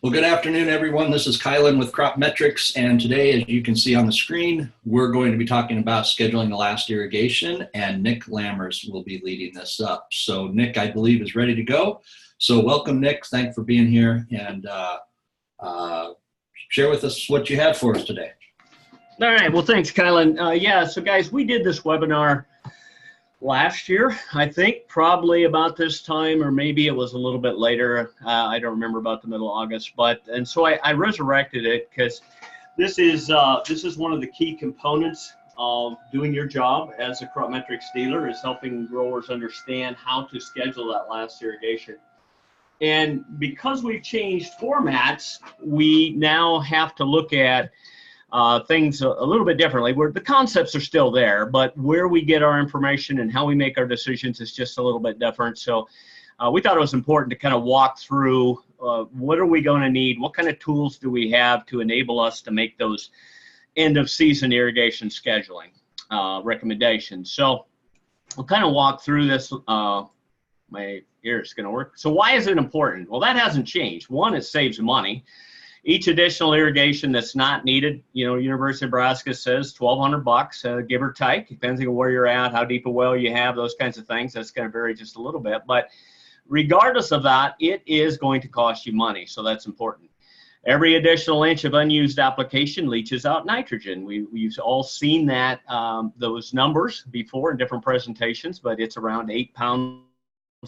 Well, good afternoon, everyone. This is Kylan with Crop Metrics, and today, as you can see on the screen, we're going to be talking about scheduling the last irrigation, and Nick Lammers will be leading this up. So Nick, I believe, is ready to go. So welcome, Nick. Thanks for being here, and share with us what you have for us today. All right. Well, thanks, Kylan. Yeah, so guys, we did this webinar last year, I think, probably about this time, or maybe it was a little bit later. I don't remember, about the middle of August. And so I resurrected it because this is one of the key components of doing your job as a crop metrics dealer, is helping growers understand how to schedule that last irrigation. And because we've changed formats, we now have to look at things a little bit differently, where the concepts are still there, but where we get our information and how we make our decisions is just a little bit different. So we thought it was important to kind of walk through what are we going to need, what kind of tools do we have to enable us to make those end of season irrigation scheduling recommendations. So we'll kind of walk through this. My ear is going to work. So why is it important? Well, that hasn't changed. One, it saves money. Each additional irrigation that's not needed, University of Nebraska says $1,200, give or take, depending on where you're at, how deep a well you have, those kinds of things. That's going to vary just a little bit. But regardless of that, it is going to cost you money, so that's important. Every additional inch of unused application leaches out nitrogen. We've all seen that, those numbers before in different presentations, but it's around 8 pounds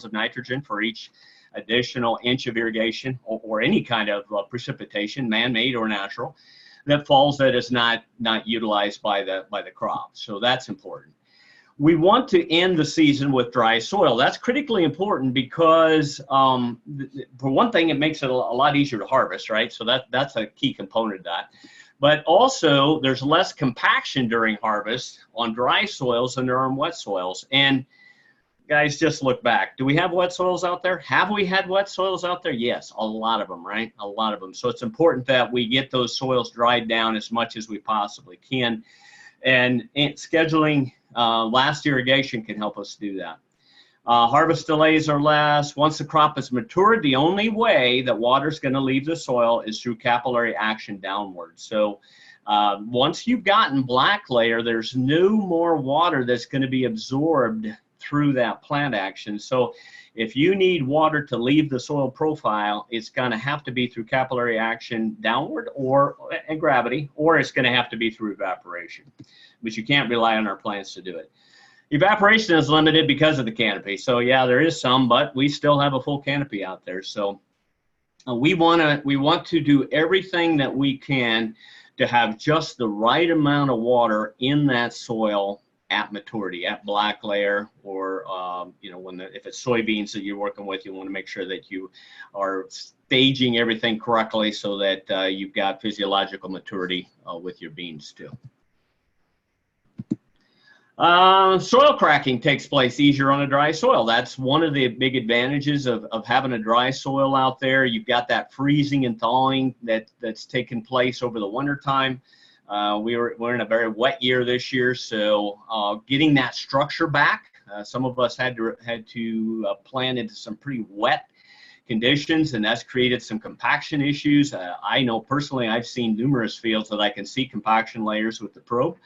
of nitrogen for each additional inch of irrigation or any kind of precipitation, man-made or natural, that falls that is not utilized by the crop. So that's important. We want to end the season with dry soil. That's critically important because for one thing, it makes it a lot easier to harvest, right? So that's a key component of that. But also, there's less compaction during harvest on dry soils than there are on wet soils. And guys, just look back. Do we have wet soils out there? Have we had wet soils out there? Yes, a lot of them, right? A lot of them. So it's important that we get those soils dried down as much as we possibly can. And scheduling last irrigation can help us do that. Harvest delays are less. Once the crop is matured, the only way that water is going to leave the soil is through capillary action downward. So once you've gotten black layer, there's no more water that's going to be absorbed through that plant action. So if you need water to leave the soil profile, it's going to have to be through capillary action downward and gravity, or it's going to have to be through evaporation. But you can't rely on our plants to do it. Evaporation is limited because of the canopy. So yeah, there is some, but we still have a full canopy out there. So we want to do everything that we can to have just the right amount of water in that soil at maturity, at black layer, or if it's soybeans that you're working with, you want to make sure that you are staging everything correctly so that you've got physiological maturity with your beans too. Soil cracking takes place easier on a dry soil. That's one of the big advantages of having a dry soil out there. You've got that freezing and thawing that's taken place over the winter time. We're in a very wet year this year, so getting that structure back. Some of us had to plant into some pretty wet conditions, and that's created some compaction issues. I know personally, I've seen numerous fields that I can see compaction layers with the probe.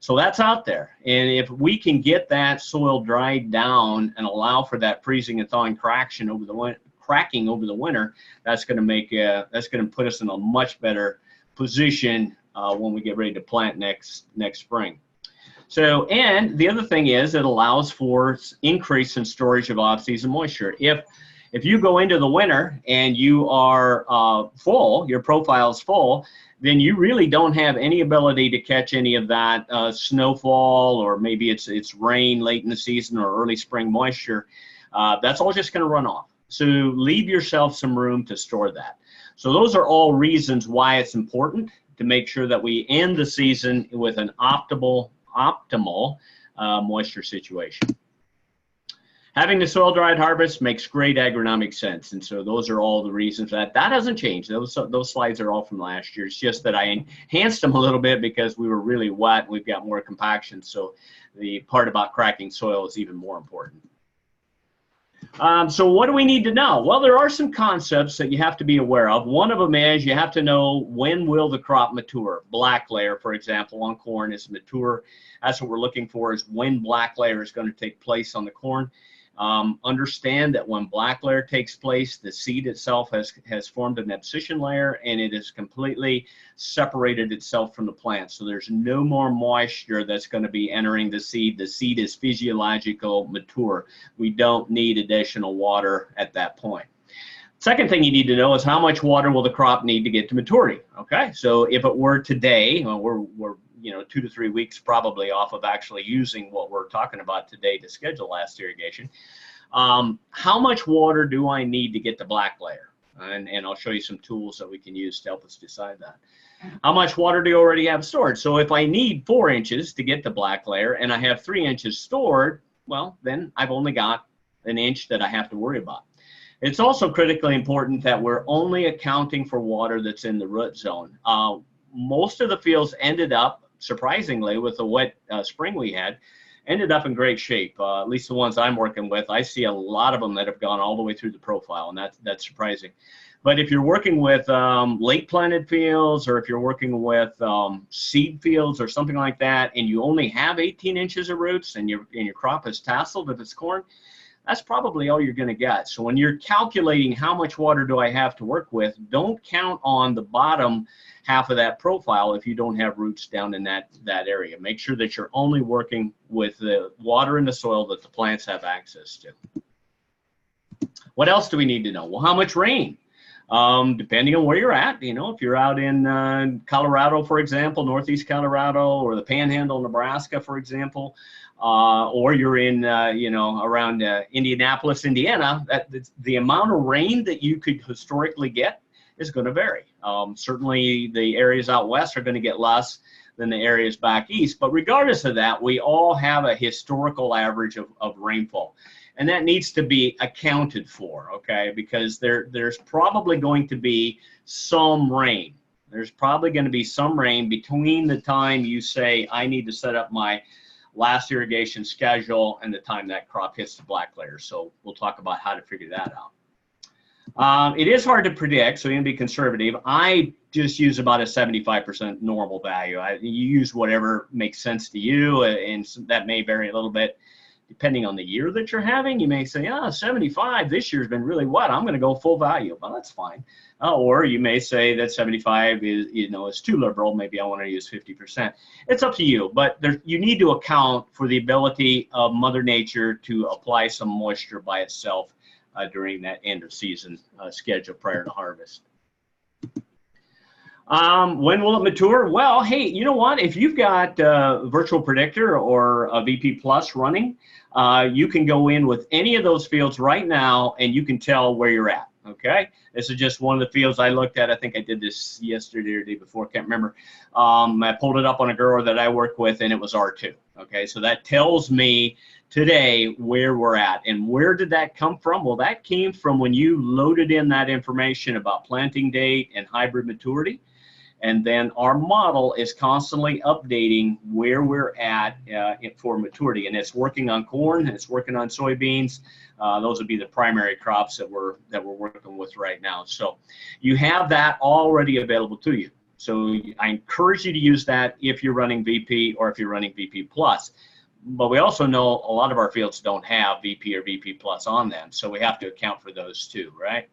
So that's out there, and if we can get that soil dried down and allow for that freezing and thawing cracking over the winter, that's going to put us in a much better position when we get ready to plant next spring. So, and the other thing is it allows for increase in storage of off-season moisture. If you go into the winter and you are full, your profile is full, then you really don't have any ability to catch any of that snowfall, or maybe it's rain late in the season or early spring moisture. That's all just going to run off. So leave yourself some room to store that. So those are all reasons why it's important to make sure that we end the season with an optimal moisture situation. Having the soil dried harvest makes great agronomic sense, and so those are all the reasons that hasn't changed. Those slides are all from last year. It's just that I enhanced them a little bit because we were really wet and we've got more compaction, so the part about cracking soil is even more important. So what do we need to know? Well, there are some concepts that you have to be aware of. One of them is you have to know when will the crop mature. Black layer, for example, on corn is mature. That's what we're looking for, is when black layer is going to take place on the corn. Understand that when black layer takes place, the seed itself has formed an abscission layer, and it has completely separated itself from the plant. So there's no more moisture that's going to be entering the seed. The seed is physiological mature. We don't need additional water at that point. Second thing you need to know is how much water will the crop need to get to maturity. Okay, so if it were today, we're 2 to 3 weeks probably off of actually using what we're talking about today to schedule last irrigation. How much water do I need to get the black layer? And I'll show you some tools that we can use to help us decide that. How much water do you already have stored? So if I need 4 inches to get the black layer and I have 3 inches stored, well, then I've only got an inch that I have to worry about. It's also critically important that we're only accounting for water that's in the root zone. Most of the fields ended up, surprisingly, with the wet spring we had, ended up in great shape. At least the ones I'm working with, I see a lot of them that have gone all the way through the profile, and that's surprising. But if you're working with late planted fields, or if you're working with seed fields or something like that, and you only have 18 inches of roots and your crop is tasseled, if it's corn, that's probably all you're going to get. So when you're calculating how much water do I have to work with, don't count on the bottom half of that profile if you don't have roots down in that area. Make sure that you're only working with the water in the soil that the plants have access to. What else do we need to know? Well, how much rain? Depending on where you're at, if you're out in Colorado, for example, Northeast Colorado, or the Panhandle, Nebraska, for example, or you're in, around Indianapolis, Indiana, the amount of rain that you could historically get is going to vary. Certainly the areas out west are going to get less than the areas back east, but regardless of that, we all have a historical average of rainfall. And that needs to be accounted for, okay? Because there's probably going to be some rain. There's probably going to be some rain between the time you say, I need to set up my last irrigation schedule, and the time that crop hits the black layer. So we'll talk about how to figure that out. It is hard to predict, so you can be conservative. I just use about a 75% normal value. You use whatever makes sense to you, and that may vary a little bit depending on the year that you're having. You may say, 75, this year's been really wet, I'm going to go full value. Well, that's fine. Or you may say that 75 is too liberal. Maybe I want to use 50%. It's up to you, but you need to account for the ability of Mother Nature to apply some moisture by itself during that end of season schedule prior to harvest. When will it mature? Well, hey, you know what? If you've got Virtual Predictor or a VP Plus running, you can go in with any of those fields right now and you can tell where you're at, okay? This is just one of the fields I looked at. I think I did this yesterday or the day before, can't remember. I pulled it up on a grower that I work with and it was R2, okay? So that tells me today where we're at. And where did that come from? Well, that came from when you loaded in that information about planting date and hybrid maturity. And then our model is constantly updating where we're at for maturity. And it's working on corn, it's working on soybeans. Those would be the primary crops that we're working with right now. So you have that already available to you. So I encourage you to use that if you're running VP or if you're running VP Plus. But we also know a lot of our fields don't have VP or VP Plus on them. So we have to account for those too, right?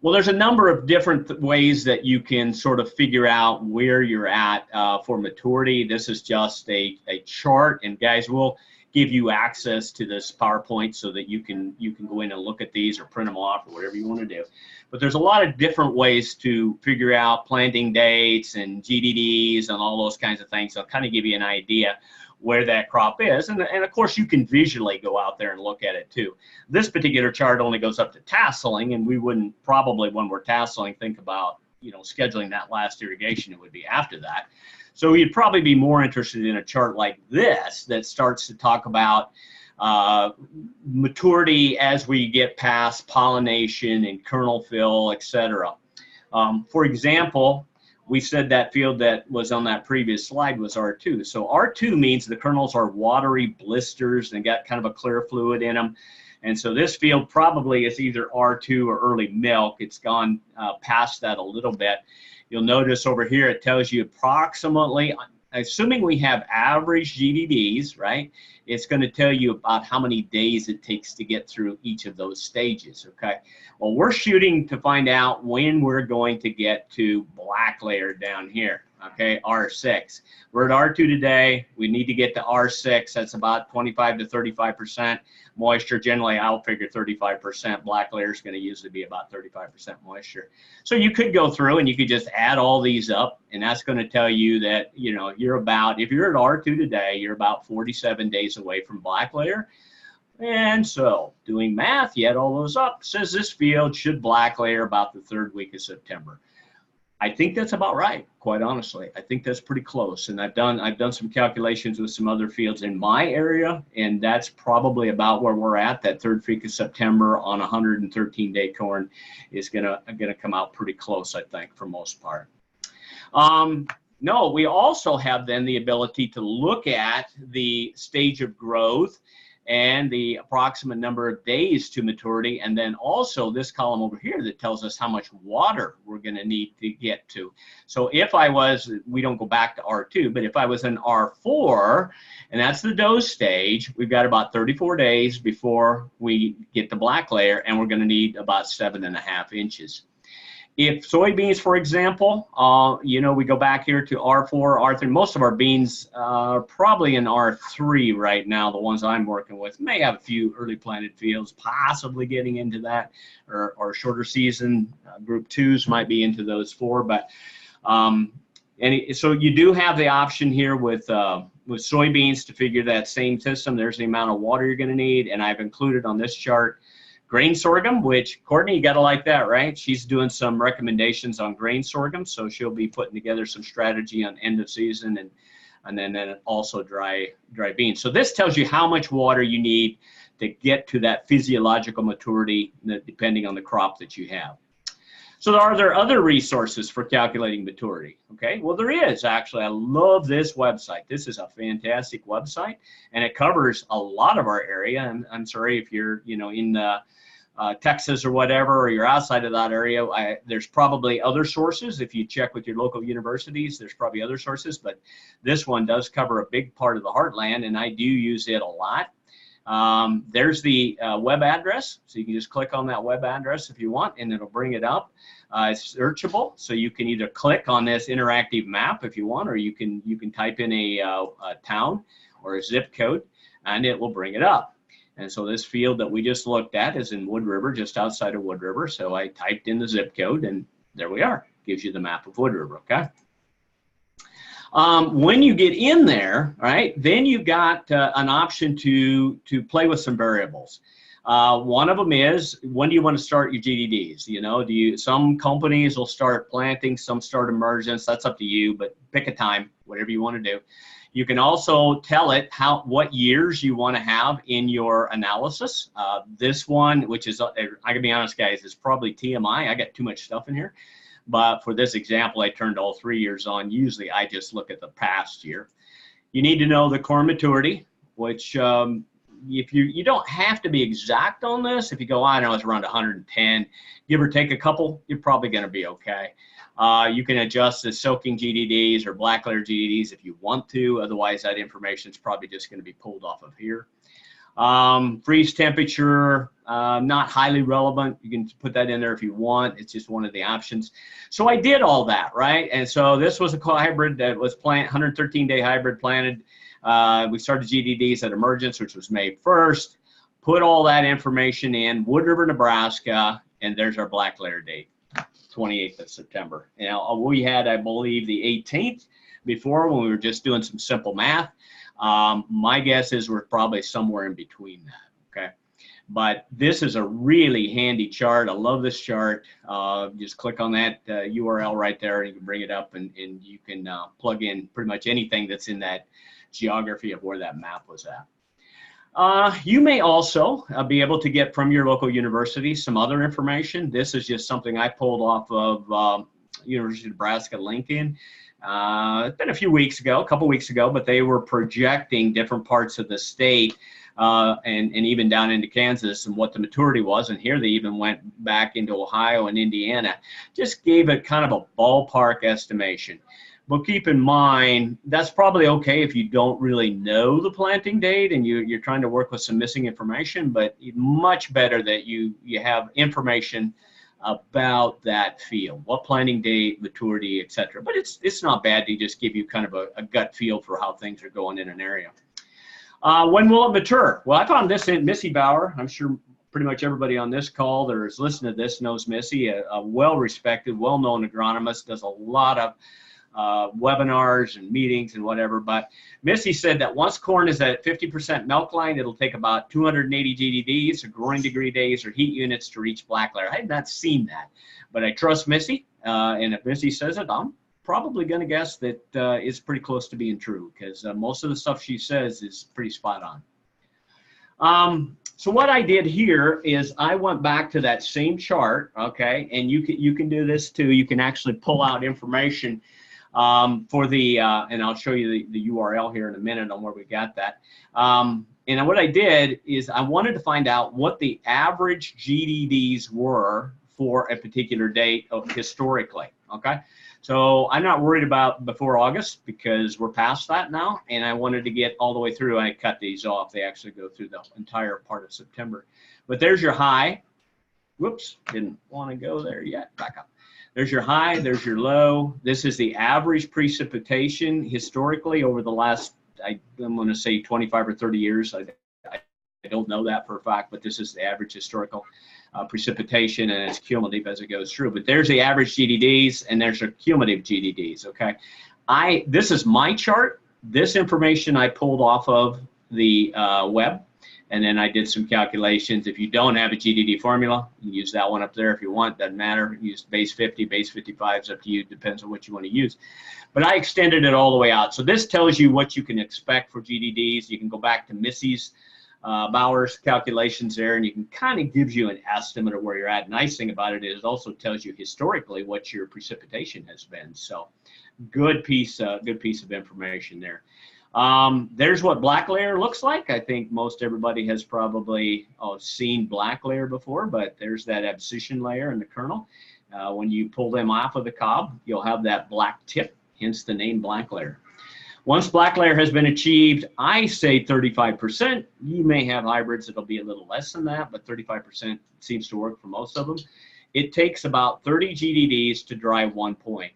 Well, there's a number of different ways that you can sort of figure out where you're at for maturity. This is just a chart, and guys, we'll give you access to this PowerPoint so that you can go in and look at these or print them off or whatever you want to do. But there's a lot of different ways to figure out planting dates and GDDs and all those kinds of things. I'll kind of give you an idea where that crop is, and of course you can visually go out there and look at it too. This particular chart only goes up to tasseling, and we wouldn't probably, when we're tasseling, think about scheduling that last irrigation. It would be after that. So you'd probably be more interested in a chart like this that starts to talk about maturity as we get past pollination and kernel fill, etc. For example, we said that field that was on that previous slide was R2. So R2 means the kernels are watery blisters and got kind of a clear fluid in them. And so this field probably is either R2 or early milk. It's gone past that a little bit. You'll notice over here it tells you approximately, assuming we have average GDDs, right, it's going to tell you about how many days it takes to get through each of those stages, okay? Well, we're shooting to find out when we're going to get to black layer down here, okay, R6. We're at R2 today. We need to get to R6. That's about 25 to 35% moisture. Generally, I'll figure 35%. Black layer is going to usually be about 35% moisture. So you could go through and you could just add all these up, and that's going to tell you that, you know, you're about, if you're at R2 today, you're about 47 days away from black layer. And so doing math, you add all those up, says this field should black layer about the 3rd week of September. I think that's about right, quite honestly. I think that's pretty close. And I've done some calculations with some other fields in my area, and that's probably about where we're at. That 3rd week of September on 113-day corn is gonna come out pretty close, I think, for most part. No, we also have then the ability to look at the stage of growth and the approximate number of days to maturity, and then also this column over here that tells us how much water we're going to need to get to. So if I was, we don't go back to R2, but if I was in R4, and that's the dough stage, we've got about 34 days before we get the black layer, and we're going to need about 7.5 inches. If soybeans, for example, you know, we go back here to R4, R3. Most of our beans are probably in R3 right now. The ones I'm working with may have a few early planted fields, possibly getting into that, or shorter season group 2s might be into those 4. But so you do have the option here with soybeans to figure that same system. There's the amount of water you're going to need, and I've included on this chart grain sorghum, which Courtney, you got to like that, right? She's doing some recommendations on grain sorghum, so she'll be putting together some strategy on end of season and then also dry beans. So this tells you how much water you need to get to that physiological maturity, depending on the crop that you have. So are there other resources for calculating maturity? Okay, well there is actually. I love this website. This is a fantastic website, and it covers a lot of our area. And I'm sorry if you're, you know, in Texas or whatever, or you're outside of that area. There's probably other sources. If you check with your local universities, there's probably other sources, but this one does cover a big part of the heartland, and I do use it a lot. There's the web address, so you can just click on that web address if you want, and it'll bring it up. It's searchable, so you can either click on this interactive map if you want, or you can type in a town or a zip code, and it will bring it up. And so this field that we just looked at is in Wood River, just outside of Wood River. So I typed in the zip code, and there we are. Gives you the map of Wood River. Okay. When you get in there, right, then you've got an option to play with some variables. One of them is, when do you want to start your GDDs? You know, some companies will start planting, some start emergence. That's up to you, but pick a time, whatever you want to do. You can also tell it what years you want to have in your analysis. This one, which is, I can be honest, guys, it's probably TMI. I got too much stuff in here. But for this example, I turned all 3 years on. Usually I just look at the past year. You need to know the corn maturity, which if you don't have to be exact on this. If you go, I don't know, it's around 110, give or take a couple, you're probably going to be okay. You can adjust the soaking GDDs or black layer GDDs if you want to. Otherwise, that information is probably just going to be pulled off of here. Freeze temperature, not highly relevant. You can put that in there if you want. It's just one of the options. So I did all that, right? And so this was a hybrid that was 113-day hybrid planted. We started GDDs at emergence, which was May 1st. Put all that information in Wood River, Nebraska, and there's our black layer date, 28th of September. Now, we had, I believe, the 18th before when we were just doing some simple math. My guess is we're probably somewhere in between that, okay? But this is a really handy chart. I love this chart. Just click on that URL right there, and you can bring it up, and you can plug in pretty much anything that's in that geography of where that map was at. You may also be able to get from your local university some other information. This is just something I pulled off of University of Nebraska Lincoln. It's been a couple weeks ago, but they were projecting different parts of the state and even down into Kansas and what the maturity was. And here they even went back into Ohio and Indiana. Just gave it kind of a ballpark estimation. But keep in mind, that's probably okay if you don't really know the planting date and you're trying to work with some missing information, but much better that you have information about that field, what planting date, maturity, etc. But it's not bad to just give you kind of a gut feel for how things are going in an area. When will it mature? Well, I found this in Missy Bauer. I'm sure pretty much everybody on this call that is listening to this knows Missy, a well-respected, well-known agronomist, does a lot of webinars and meetings and whatever. But Missy said that once corn is at 50% milk line, it'll take about 280 GDDs, or growing degree days, or heat units to reach black layer. I have not seen that, but I trust Missy. And if Missy says it, I'm probably going to guess that it's pretty close to being true, because most of the stuff she says is pretty spot on. So what I did here is I went back to that same chart, okay, and you can do this too. You can actually pull out information for the, and I'll show you the URL here in a minute on where we got that. And what I did is I wanted to find out what the average GDDs were for a particular date historically, okay? So I'm not worried about before August because we're past that now, and I wanted to get all the way through. I cut these off. They actually go through the entire part of September. But there's your high. Whoops, didn't want to go there yet. Back up. There's your high, there's your low. This is the average precipitation historically over the last, I'm going to say 25 or 30 years. I don't know that for a fact, but this is the average historical precipitation, and it's cumulative as it goes through. But there's the average GDDs, and there's your cumulative GDDs, okay? This is my chart. This information I pulled off of the web. And then I did some calculations. If you don't have a GDD formula, you can use that one up there if you want. Doesn't matter. Use base 50, base 55 is up to you. Depends on what you want to use. But I extended it all the way out. So this tells you what you can expect for GDDs. You can go back to Missy's Bauer's calculations there, and you can kind of gives you an estimate of where you're at. Nice thing about it is it also tells you historically what your precipitation has been. So good piece of information there. There's what black layer looks like. I think most everybody has probably seen black layer before, but there's that abscission layer in the kernel. When you pull them off of the cob, you'll have that black tip, hence the name black layer. Once black layer has been achieved, I say 35%. You may have hybrids that'll be a little less than that, but 35% seems to work for most of them. It takes about 30 GDDs to dry 1 point.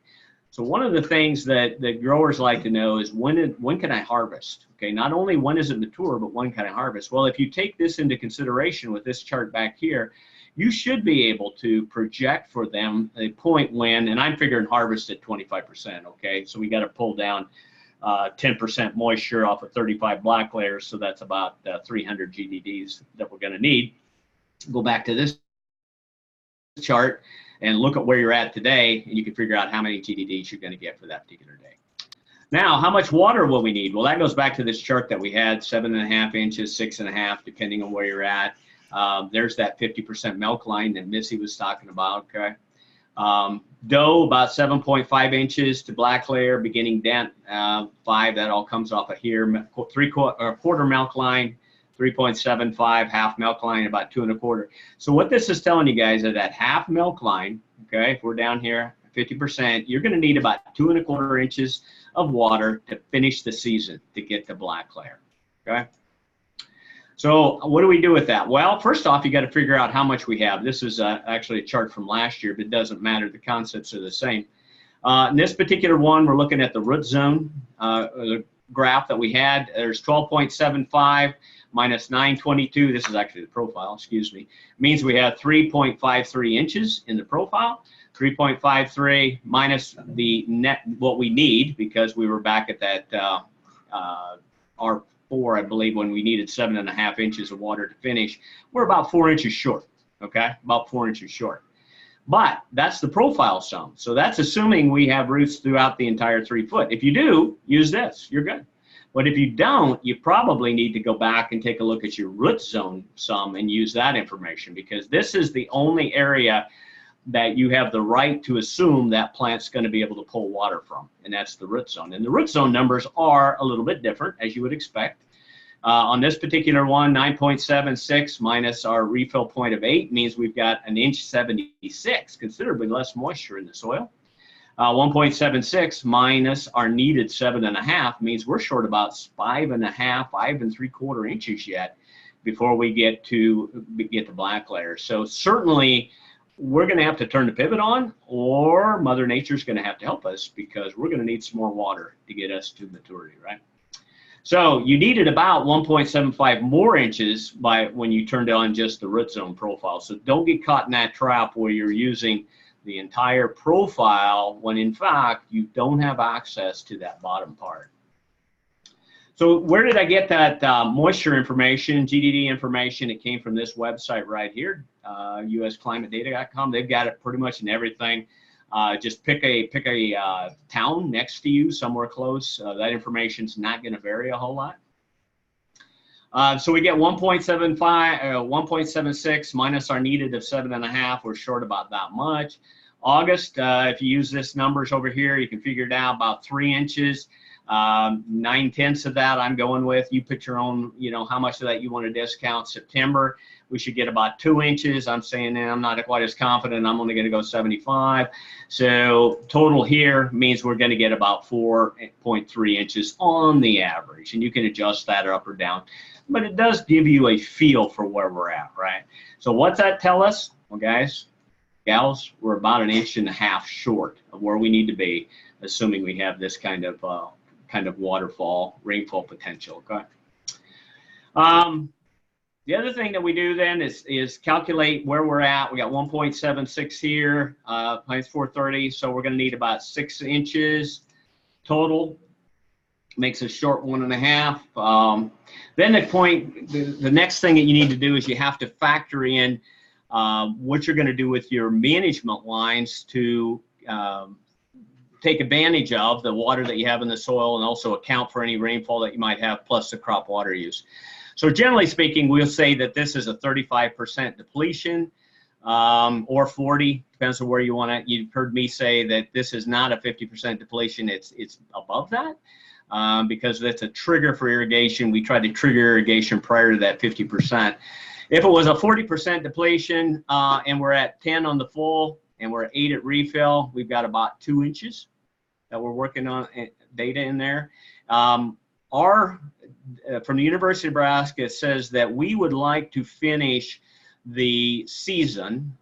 So one of the things that growers like to know is when can I harvest? Okay, not only when is it mature, but when can I harvest? Well, if you take this into consideration with this chart back here, you should be able to project for them a point when, and I'm figuring harvest at 25%, okay? So we got to pull down 10% moisture off of 35 black layers, so that's about 300 GDDs that we're going to need. Go back to this chart and look at where you're at today, and you can figure out how many GDDs you're going to get for that particular day. Now, how much water will we need? Well, that goes back to this chart that we had, 7.5 inches, 6.5, depending on where you're at. There's that 50% milk line that Missy was talking about, okay? Dough, about 7.5 inches to black layer, beginning dent 5, that all comes off of here. Quarter milk line, 3.75, half milk line, about 2 1/4. So what this is telling you guys is that half milk line, okay, if we're down here, 50%, you're going to need about 2 1/4 inches of water to finish the season to get the black layer, okay? So what do we do with that? Well, first off, you got to figure out how much we have. This is actually a chart from last year, but it doesn't matter. The concepts are the same. In this particular one, we're looking at the root zone the graph that we had. There's 12.75 minus 922. This is actually the profile, excuse me. Means we have 3.53 inches in the profile. 3.53 minus the net, what we need, because we were back at that R4, I believe, when we needed 7.5 inches of water to finish. We're about 4 inches short, okay? About 4 inches short. But that's the profile sum. So that's assuming we have roots throughout the entire 3 foot. If you do, use this, you're good. But if you don't, you probably need to go back and take a look at your root zone sum and use that information, because this is the only area that you have the right to assume that plant's going to be able to pull water from, and that's the root zone. And the root zone numbers are a little bit different, as you would expect. On this particular one, 9.76 minus our refill point of 8 means we've got an inch 76, considerably less moisture in the soil. 1.76 minus our needed 7.5 means we're short about 5.5, 5 3/4 inches yet before we get to black layer. So certainly we're going to have to turn the pivot on, or Mother Nature's going to have to help us, because we're going to need some more water to get us to maturity, right? So you needed about 1.75 more inches when you turned on just the root zone profile. So don't get caught in that trap where you're using the entire profile when in fact you don't have access to that bottom part. So where did I get that moisture information, GDD information? It came from this website right here, usclimatedata.com. They've got it pretty much in everything. Just pick a town next to you, somewhere close. That information's not going to vary a whole lot. So we get 1.76 minus our needed of 7.5. We're short about that much. August, if you use this numbers over here, you can figure it out, about 3 inches. 9/10 of that I'm going with. You put your own, how much of that you want to discount. September, we should get about 2 inches. I'm saying I'm not quite as confident. I'm only going to go 75. So total here means we're going to get about 4.3 inches on the average. And you can adjust that up or down. But it does give you a feel for where we're at, right? So what's that tell us? Well, guys, gals, we're about 1.5 inches short of where we need to be, assuming we have this kind of rainfall potential. Okay. The other thing that we do then is calculate where we're at. We got 1.76 here, times 430, so we're going to need about 6 inches total. Makes us short 1.5. Then the next thing that you need to do is you have to factor in what you're going to do with your management lines to take advantage of the water that you have in the soil, and also account for any rainfall that you might have, plus the crop water use. So generally speaking, we'll say that this is a 35% depletion, or 40, depends on where you want it. You've heard me say that this is not a 50% depletion, it's above that, because that's a trigger for irrigation. We try to trigger irrigation prior to that 50%. If it was a 40% depletion, and we're at 10 on the full, and we're at 8 at refill, we've got about 2 inches that we're working on data in there. From the University of Nebraska, it says that we would like to finish the season,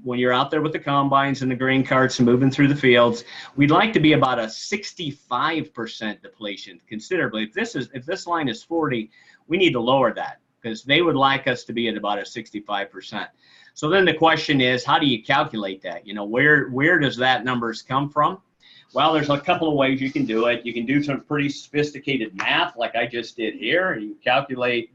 when you're out there with the combines and the grain carts and moving through the fields, we'd like to be about a 65% depletion, considerably. If this line is 40, we need to lower that, because they would like us to be at about a 65%. So then the question is, how do you calculate that? Where does that numbers come from? Well, there's a couple of ways you can do it. You can do some pretty sophisticated math, like I just did here. You calculate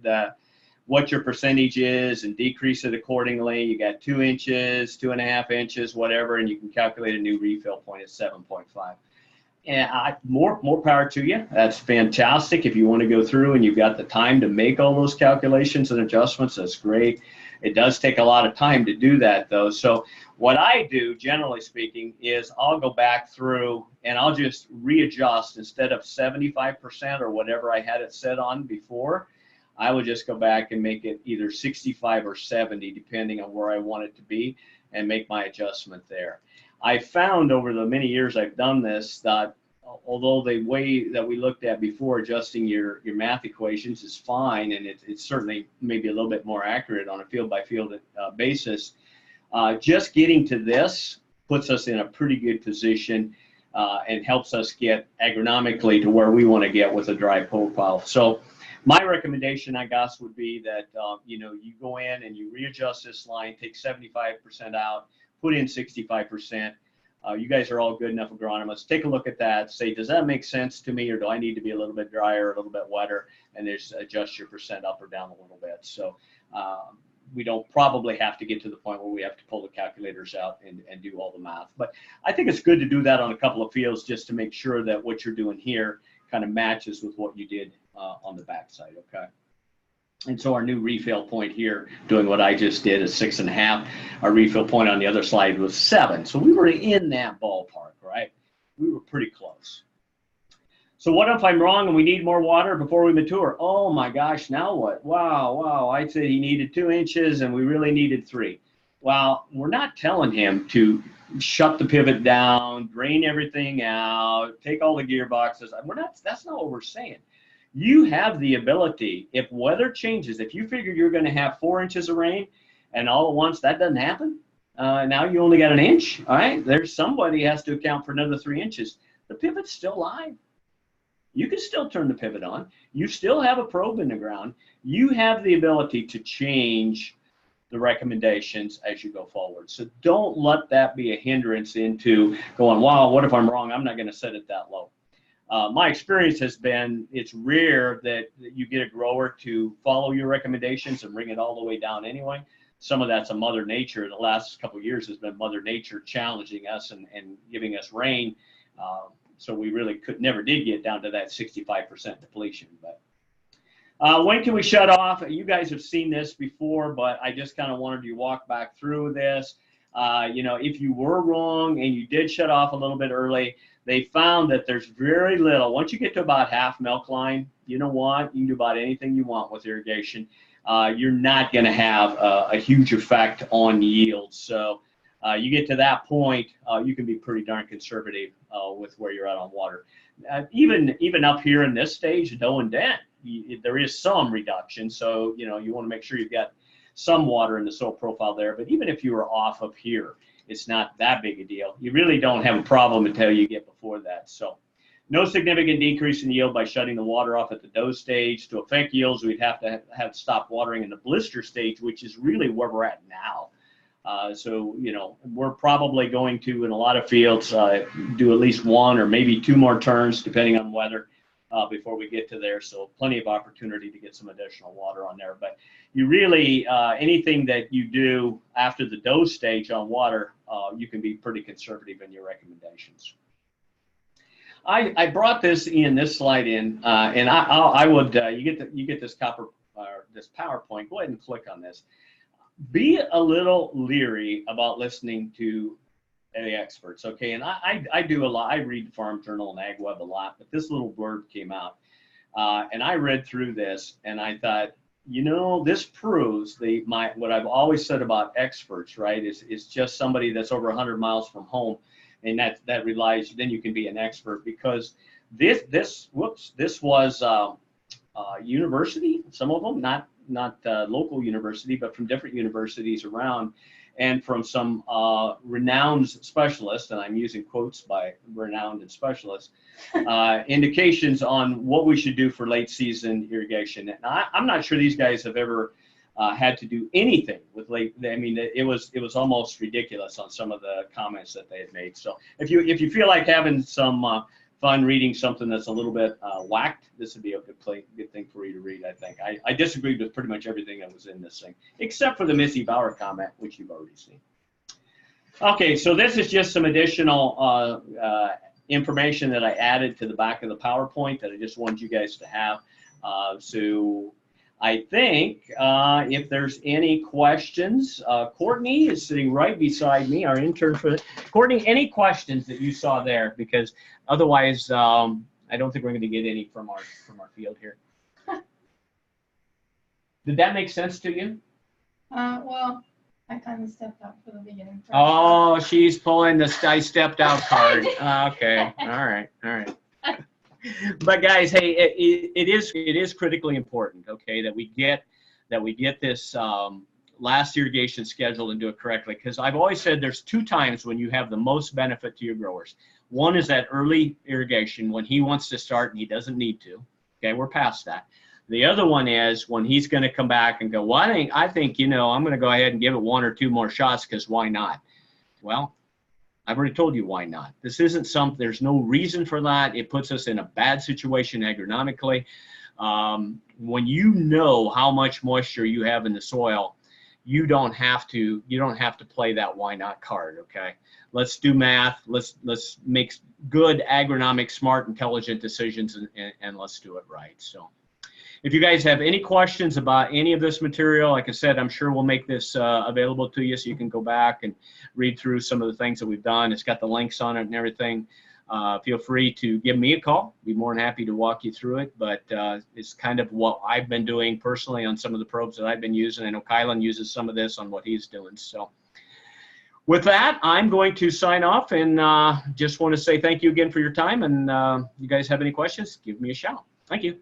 what your percentage is and decrease it accordingly. You got 2 inches, 2.5 inches, whatever, and you can calculate a new refill point at 7.5. And more power to you. That's fantastic. If you want to go through and you've got the time to make all those calculations and adjustments, that's great. It does take a lot of time to do that, though. So what I do, generally speaking, is I'll go back through and I'll just readjust. Instead of 75% or whatever I had it set on before, I would just go back and make it either 65 or 70, depending on where I want it to be, and make my adjustment there. I found over the many years I've done this that although the way that we looked at before, adjusting your math equations is fine, and it's certainly maybe a little bit more accurate on a field-by-field basis, just getting to this puts us in a pretty good position and helps us get agronomically to where we want to get with a dry profile. So my recommendation, I guess, would be that you go in and you readjust this line, take 75% out, put in 65%. You guys are all good enough agronomists. Take a look at that. Say, does that make sense to me, or do I need to be a little bit drier, a little bit wetter, and just adjust your percent up or down a little bit. So we don't probably have to get to the point where we have to pull the calculators out and do all the math. But I think it's good to do that on a couple of fields, just to make sure that what you're doing here kind of matches with what you did on the backside. Okay. And so our new refill point here, doing what I just did, is 6.5. Our refill point on the other slide was 7. So we were in that ballpark, right? We were pretty close. So what if I'm wrong and we need more water before we mature? Oh my gosh, now what? Wow, I said he needed 2 inches and we really needed 3. Well, we're not telling him to shut the pivot down, drain everything out, take all the gearboxes. That's not what we're saying. You have the ability, if weather changes, if you figure you're going to have 4 inches of rain and all at once that doesn't happen, now you only got 1 inch, all right? There's somebody has to account for another 3 inches. The pivot's still live. You can still turn the pivot on. You still have a probe in the ground. You have the ability to change the recommendations as you go forward. So don't let that be a hindrance into going, wow, what if I'm wrong? I'm not going to set it that low. My experience has been it's rare that you get a grower to follow your recommendations and bring it all the way down anyway. Some of that's a Mother Nature. The last couple of years has been Mother Nature challenging us and giving us rain. So we really never did get down to that 65% depletion. But when can we shut off? You guys have seen this before, but I just kind of wanted to walk back through this. If you were wrong and you did shut off a little bit early, they found that there's very little. Once you get to about half milk line, you know what? You can do about anything you want with irrigation. You're not going to have a huge effect on yield. So you get to that point, you can be pretty darn conservative with where you're at on water. Even up here in this stage, doe and dent, there is some reduction. So, you want to make sure you've got some water in the soil profile there. But even if you were off up here, it's not that big a deal. You really don't have a problem until you get before that. So no significant decrease in yield by shutting the water off at the doe stage. To affect yields, we'd have to have stopped watering in the blister stage, which is really where we're at now. So, we're probably going to, in a lot of fields, do at least 1 or maybe 2 more turns, depending on weather, before we get to there. So plenty of opportunity to get some additional water on there. But you really, anything that you do after the doe stage on water, you can be pretty conservative in your recommendations. I brought this slide in, and I would, you get this this PowerPoint. Go ahead and click on this. Be a little leery about listening to the experts, okay? And I do a lot. I read Farm Journal and AgWeb a lot, but this little blurb came out, and I read through this, and I thought, this proves what I've always said about experts, right? Is just somebody that's over 100 miles from home, and that relies. Then you can be an expert, because this was university. Some of them not local university, but from different universities around, and from some renowned specialists, and I'm using quotes by renowned and specialists, indications on what we should do for late season irrigation. And I'm not sure these guys have ever had to do anything with late. I mean, it was almost ridiculous on some of the comments that they had made. So if you feel like having some fun reading something that's a little bit whacked, this would be a good thing for you to read, I think. I disagreed with pretty much everything that was in this thing, except for the Missy Bauer comment, which you've already seen. Okay, so this is just some additional information that I added to the back of the PowerPoint that I just wanted you guys to have. So I think if there's any questions, Courtney is sitting right beside me, our intern for Courtney, any questions that you saw there? Because otherwise, I don't think we're going to get any from our field here. Did that make sense to you? Well, I kind of stepped out for the beginning. Oh, she's pulling the I stepped out card. Okay, all right. But guys, hey, it is critically important, okay, that we get this last irrigation scheduled and do it correctly, because I've always said there's 2 times when you have the most benefit to your growers. One is that early irrigation when he wants to start and he doesn't need to. Okay, we're past that. The other one is when he's going to come back and go, well, I think I'm going to go ahead and give it 1 or 2 more shots, because why not? Well, I've already told you why not. This isn't there's no reason for that. It puts us in a bad situation agronomically. When you know how much moisture you have in the soil, you don't have to play that why not card, okay? Let's do math. Let's make good agronomic, smart, intelligent decisions, and let's do it right. So if you guys have any questions about any of this material, like I said, I'm sure we'll make this available to you so you can go back and read through some of the things that we've done. It's got the links on it and everything. feel free to give me a call. Be more than happy to walk you through it. But it's kind of what I've been doing personally on some of the probes that I've been using. I know Kylan uses some of this on what he's doing. So with that, I'm going to sign off, and just want to say thank you again for your time. And you guys have any questions, give me a shout. Thank you.